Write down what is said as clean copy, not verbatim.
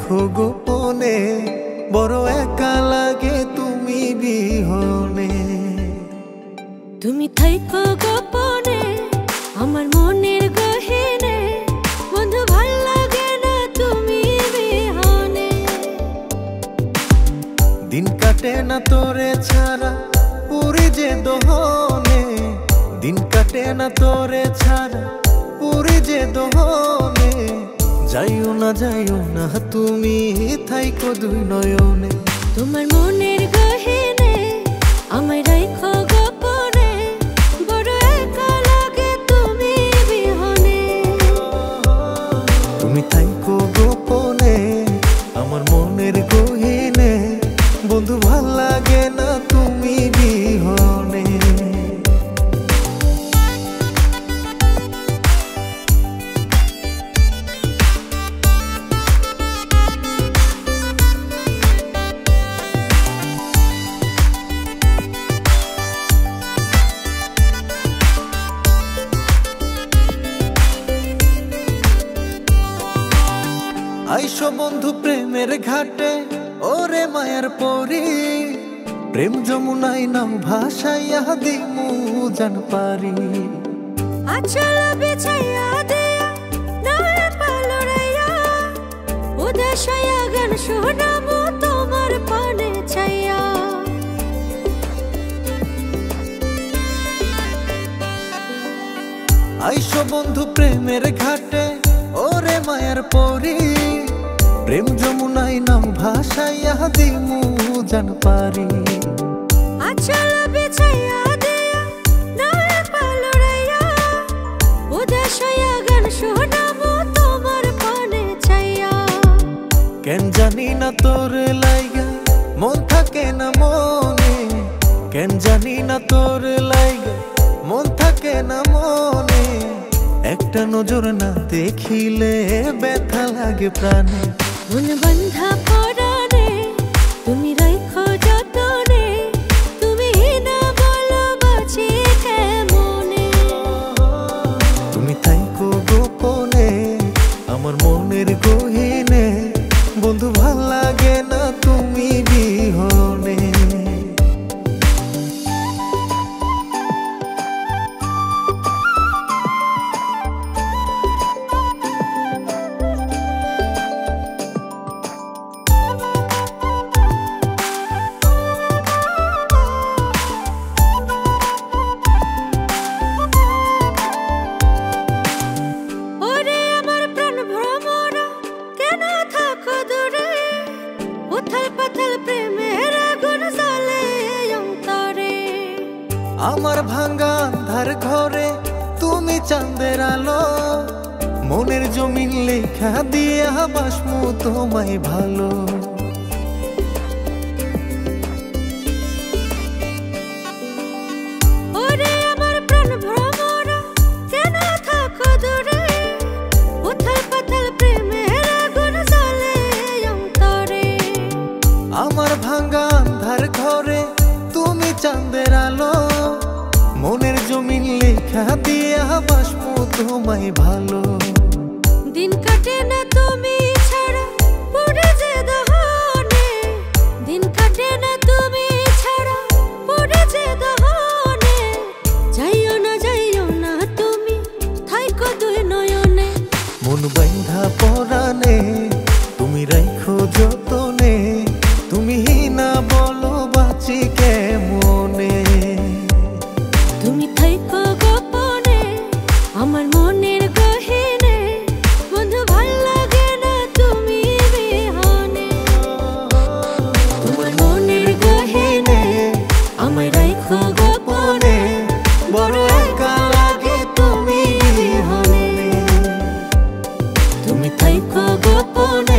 থাইকো গোপনে, বড় একা লাগে তুমি বিহনে। তুমি থাইকো গোপনে আমার মনের গহীনে, বন্ধু ভাল লাগে না তুমি বিহনে। দিন কাটে না তোরে ছাড়া পুরি যে দোহনে, দিন কাটে না তোরে ছাড়া পুরি যে দোহনে। যাইও না তুমি থাইকো দুই নয়নে। তোমার মনের গহীনে আমায় রাইখো গোপনে, বড় একা লাগে তুমি বিহনে। তুমি থাইকো গোপনে আমার মনের গহীনে, বন্ধু ভাল লাগে না তুমি বিহনে। আইসো বন্ধু প্রেমের ঘাটে ওরে মায়ার পরি, প্রেম যমুনায় নাম ভাসাইয়া দিমু জান পারি। আচল বিছাইয়া দিয়া নয় পালরাইয়া, উদাসায়া গান শোনামু তোমার পানে চাইয়া। আইসো বন্ধু প্রেমের ঘাটে ওরে মায়ার পরি, প্রেম যমুনায় নাম ভাসাইয়া দিমু জান পারি। আচল বিছাইয়া দিয়া নয় পালরাইয়া, উদাসায়া গান শোনামু তোমার পানে চাইয়া। কেন জানি না তোর লাইগা মন থাকে না মনে, কেন জানি না তোর লাইগা মন থাকে না মনে। একটা নজর না দেখিলে ব্যথা লাগে প্রাণে। মন বন্ধা পরানে তুমি রাইখো যতনে, তুমি না বলো বাঁচি কেমনে। তুমি থাইকো গোপনে আমার মনের গহীনে, বন্ধু ভাল লাগে না তুমি বিহনে। আমার ভাঙ্গা আন্ধার ঘরে তুমি চাঁদের আলো, মনের জমিন লেখা দিয়া বাসমু তোমায় ভালো। আমার ভাঙ্গা আন্ধার ঘরে তুমি চাঁদের আলো, মনের জমিন লেখা দিয়া বাসমু তোমায় ভালো। দিন কাটে না তুমি ছাড়া পড়ে যে দহনে, দিন কাটে না তুমি ছাড়া পড়ে যে দহনে। যাইও না তুমি থাইকো দুই নয়নে। মন বাইন্ধা পরানে তুমি রাইখো যতনে, তুমি না বলো বাঁচি কেমনে। তুমি থাইকো গোপনে আমার মনের গহীনে, বন্ধু ভাল লাগে না তুমি বিহনে। তোমার মনের গহীনে আমায় রাইখো গোপনে, বড় একা লাগে তুমি বিহনে। তুমি থাইকো গোপনে।